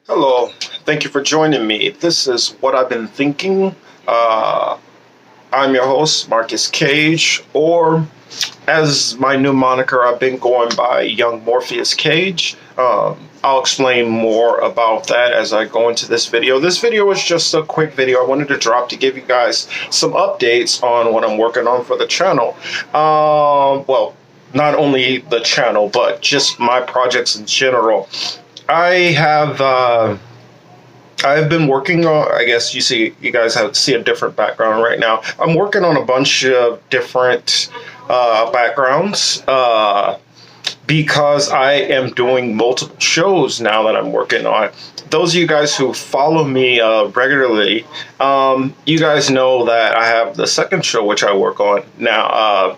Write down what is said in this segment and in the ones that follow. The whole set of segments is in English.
Hello, thank you for joining me. This is What I've Been Thinking. Uh, I'm your host, Marcus Cage, or as my new moniker, I've been going by Young Morpheus Cage. I'll explain more about that as I go into this video. This video is just a quick video I wanted to drop to give you guys some updates on what I'm working on for the channel. Well, not only the channel, but just my projects in general. I have I've been working on. I guess you guys see a different background right now. I'm working on a bunch of different backgrounds because I am doing multiple shows now that I'm working on. Those of you guys who follow me regularly, you guys know that I have the second show which I work on now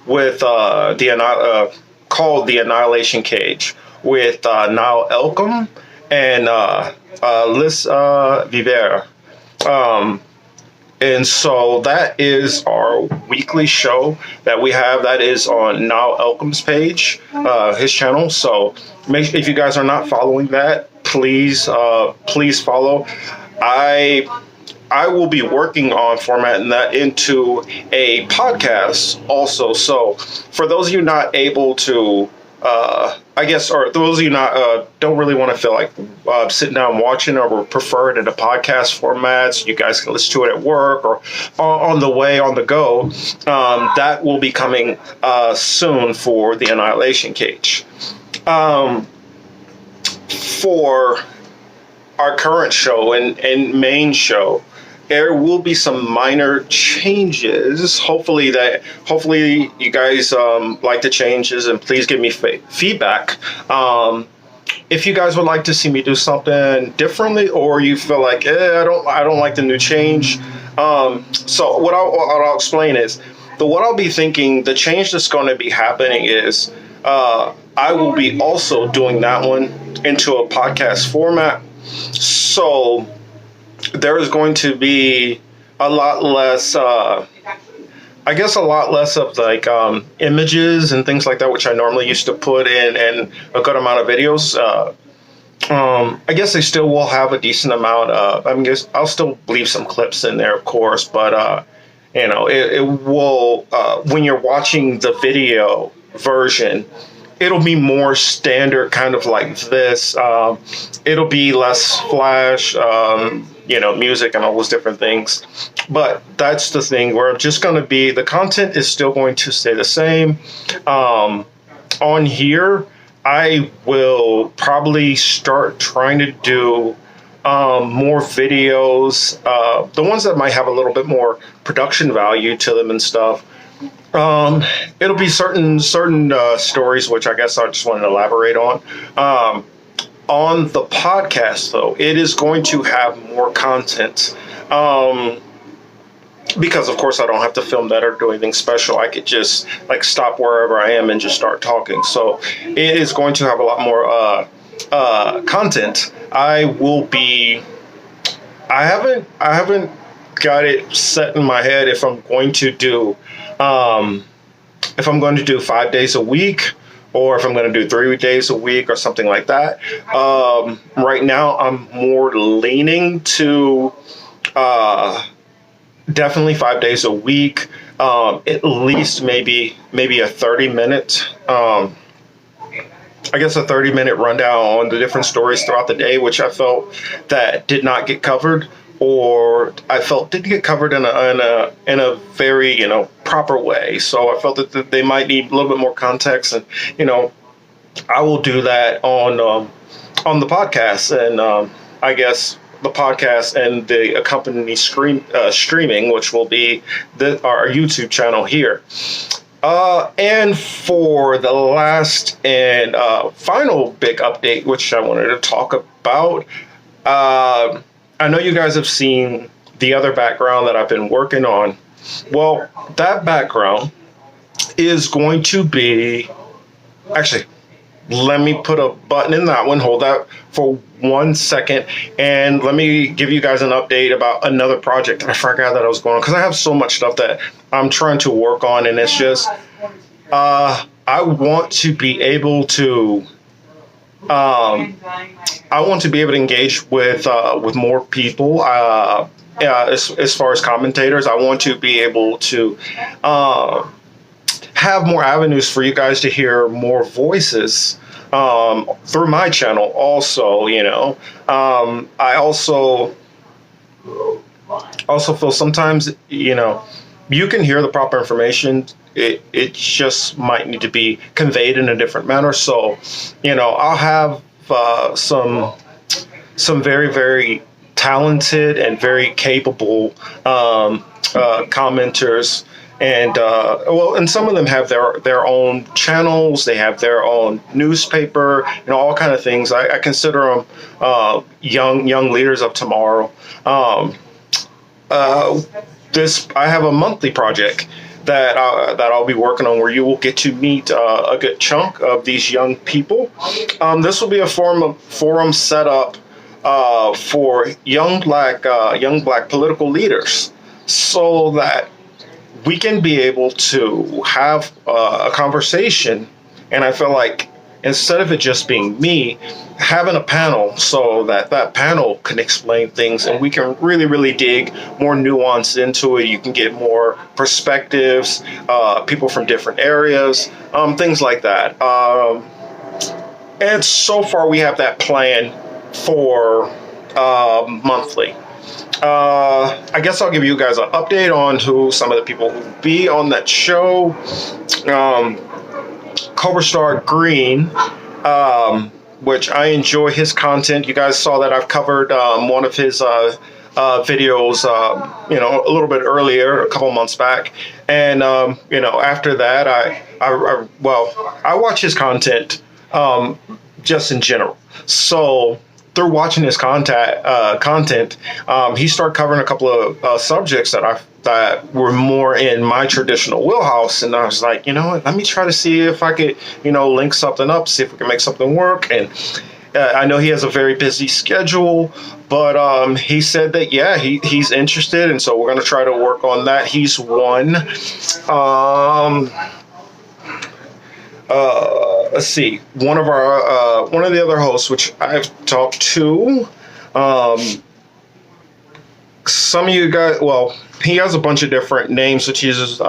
with called The Annihilation Cage, with Niall Elcom and Liz Vivera. And so that is our weekly show that we have. That is on Niall Elcom's page, his channel. So if you guys are not following that, please follow. I will be working on formatting that into a podcast also. So for those of you not able to, or those of you not don't really want to feel like sitting down watching, or prefer it in a podcast format, so you guys can listen to it at work or on the way, on the go, that will be coming soon for the Annihilation Cage. For our current show and main show, there will be some minor changes. Hopefully you guys like the changes, and please give me feedback. If you guys would like to see me do something differently, or you feel like I don't like the new change. So what I'll explain is what I'll be thinking. The change that's going to be happening is I will be also doing that one into a podcast format. So there is going to be a lot less, a lot less of like images and things like that, which I normally used to put in a good amount of videos. I guess they still will have a decent amount of, I'll still leave some clips in there, of course, but it will, when you're watching the video version, it'll be more standard, kind of like this. It'll be less flash, music and all those different things. But that's the thing, where the content is still going to stay the same. On here, I will probably start trying to do more videos, the ones that might have a little bit more production value to them and stuff. It'll be certain stories, which I guess I just want to elaborate on. On the podcast, though, it is going to have more content. Because of course I don't have to film that or do anything special. I could just stop wherever I am and just start talking. So it is going to have a lot more content. I haven't got it set in my head if I'm going to do 5 days a week, or if I'm going to do 3 days a week or something like that. Right now I'm more leaning to definitely 5 days a week, at least maybe a 30-minute a 30-minute rundown on the different stories throughout the day, which I felt that did not get covered, or I felt didn't get covered in a very proper way. So I felt that they might need a little bit more context, and I will do that on the podcast, and I guess the podcast and the accompanying streaming, which will be our YouTube channel here. And for the last and final big update, which I wanted to talk about, I know you guys have seen the other background that I've been working on. Well, that background is going to be, actually, let me put a button in that one. Hold that for 1 second, and let me give you guys an update about another project that I forgot that I was going on, because I have so much stuff that I'm trying to work on, and it's just I want to be able to I want to be able to engage with more people. As far as commentators, I want to be able to have more avenues for you guys to hear more voices through my channel. Also, I also feel sometimes, you can hear the proper information. It just might need to be conveyed in a different manner. So, I'll have some very, very talented and very capable commenters, and some of them have their own channels. They have their own newspaper, all kind of things. I consider them young leaders of tomorrow. I have a monthly project that I'll be working on, where you will get to meet a good chunk of these young people. This will be a forum set up for young black political leaders, so that we can be able to have a conversation. And I feel like, instead of it just being me, having a panel, so that panel can explain things and we can really, really dig more nuance into it. You can get more perspectives, people from different areas, things like that. And so far we have that plan for monthly. I guess I'll give you guys an update on who some of the people who will be on that show. Cobra Star Green, which I enjoy his content. You guys saw that I've covered one of his videos, a little bit earlier, a couple months back. And, after that, I watch his content just in general. So through watching his content, he started covering a couple of subjects that were more in my traditional wheelhouse, and I was like, you know what? Let me try to see if I could, link something up, see if we can make something work. And I know he has a very busy schedule, but he said that he's interested, and so we're going to try to work on that. He's one. Let's see. One of the other hosts, which I've talked to, some of you guys. Well, he has a bunch of different names which he uses.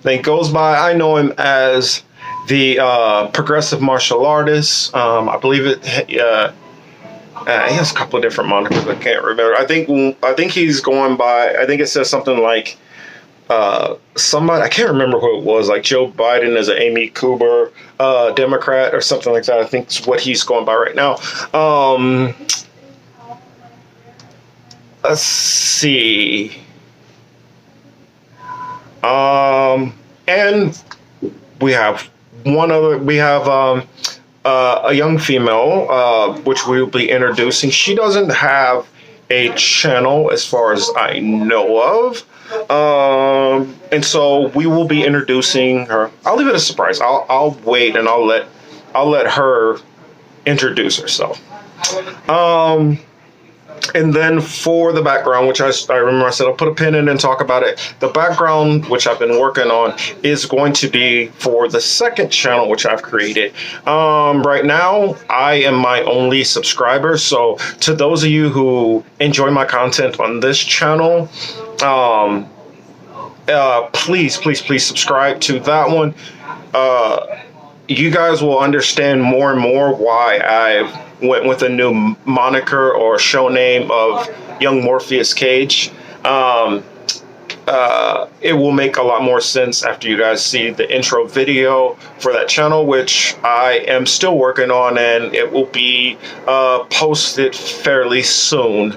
He goes by. I know him as the progressive martial artist. I believe it. He has a couple of different monikers. I can't remember. I think he's going by. I think it says something like. Somebody, I can't remember who it was, like Joe Biden is an Amy Cooper Democrat or something like that. I think it's what he's going by right now. Let's see. And we have a young female, which we will be introducing. She doesn't have a channel as far as I know of. And so we will be introducing her. I'll leave it a surprise. I'll wait and I'll let her introduce herself. And then for the background, which I remember I said I'll put a pin in and talk about it. The background, which I've been working on, is going to be for the second channel, which I've created. Right now, I am my only subscriber. So to those of you who enjoy my content on this channel, please subscribe to that one. You guys will understand more and more why I've went with a new moniker or show name of Young Morpheus Cage. It will make a lot more sense after you guys see the intro video for that channel, which I am still working on, and it will be posted fairly soon.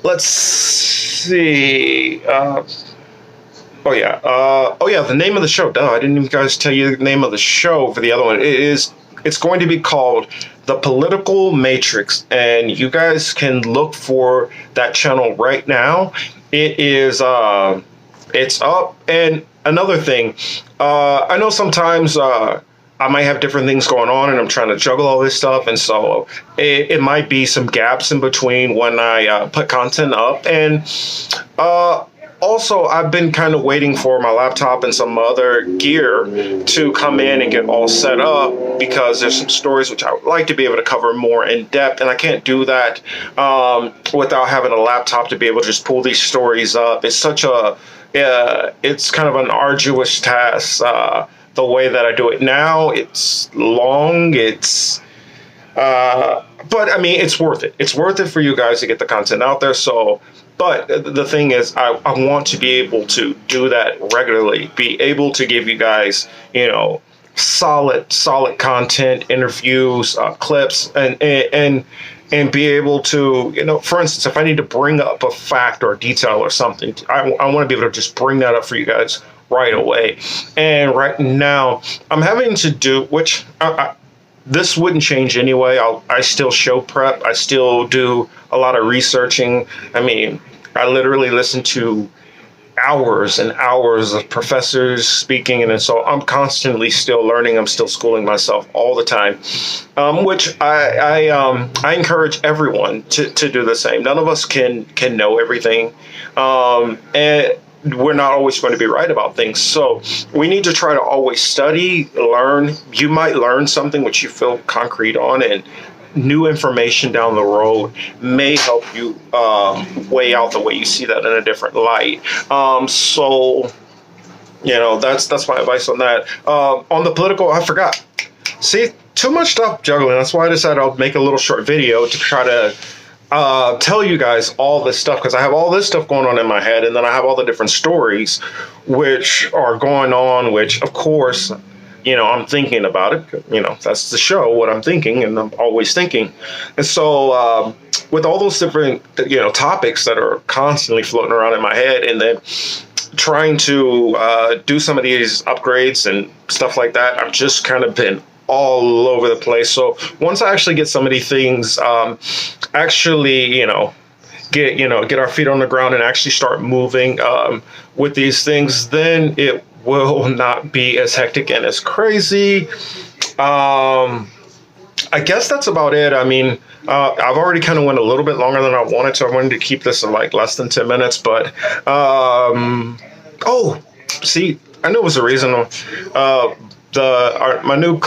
Let's see. The name of the show. Duh, I didn't even guys tell you the name of the show for the other one. It's going to be called The Political Matrix, and you guys can look for that channel right now. It is it's up. And another thing, I know sometimes I might have different things going on and I'm trying to juggle all this stuff, and so it might be some gaps in between when I put content up. And also, I've been kind of waiting for my laptop and some other gear to come in and get all set up, because there's some stories which I would like to be able to cover more in depth, and I can't do that without having a laptop to be able to just pull these stories up. It's such a it's kind of an arduous task. The way that I do it now, it's long. But I mean, it's worth it. It's worth it for you guys to get the content out there. So, but the thing is, I want to be able to do that regularly, be able to give you guys, solid content, interviews, clips, and be able to, for instance, if I need to bring up a fact or a detail or something, I want to be able to just bring that up for you guys right away. And right now, I'm having to do, which this wouldn't change anyway. I still show prep. I still do a lot of researching. I mean, I literally listen to hours and hours of professors speaking, and so I'm constantly still learning. I'm still schooling myself all the time, which I encourage everyone to do the same. None of us can know everything, and we're not always going to be right about things. So we need to try to always study, learn. You might learn something which you feel concrete on, and new information down the road may help you weigh out the way you see that in a different light. So that's my advice on that. On the political, I forgot. See, too much stuff juggling. That's why I decided I'll make a little short video to try to tell you guys all this stuff, because I have all this stuff going on in my head, and then I have all the different stories which are going on, which of course, I'm thinking about it. That's the show, what I'm thinking, and I'm always thinking. And so with all those different topics that are constantly floating around in my head, and then trying to do some of these upgrades and stuff like that, I've just kind of been all over the place. So once I actually get some of these things, get our feet on the ground and actually start moving with these things, then it will not be as hectic and as crazy. I guess that's about it. I mean, I've already kind of went a little bit longer than I wanted to. I wanted to keep this in like less than 10 minutes, but see, I knew it was a reason. My new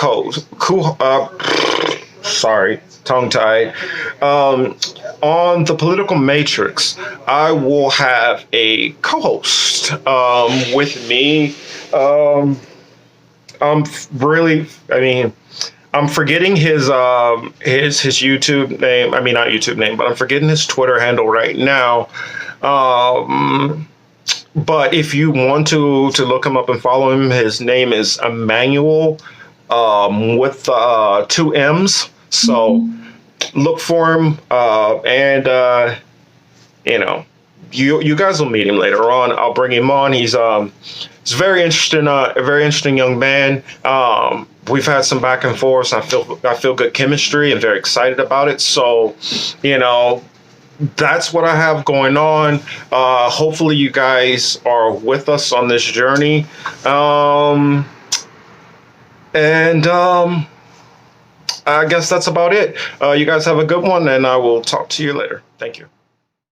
sorry, tongue-tied. On the Political Matrix, I will have a co-host with me. I'm forgetting his YouTube name. I mean, not YouTube name, but I'm forgetting his Twitter handle right now. But if you want to look him up and follow him, his name is Emmanuel with 2 M's. So look for him, and you guys will meet him later on. I'll bring him on. He's very interesting, a very interesting young man. We've had some back and forth. I feel good chemistry and very excited about it. So, that's what I have going on. Hopefully you guys are with us on this journey. I guess that's about it. You guys have a good one, and I will talk to you later. Thank you.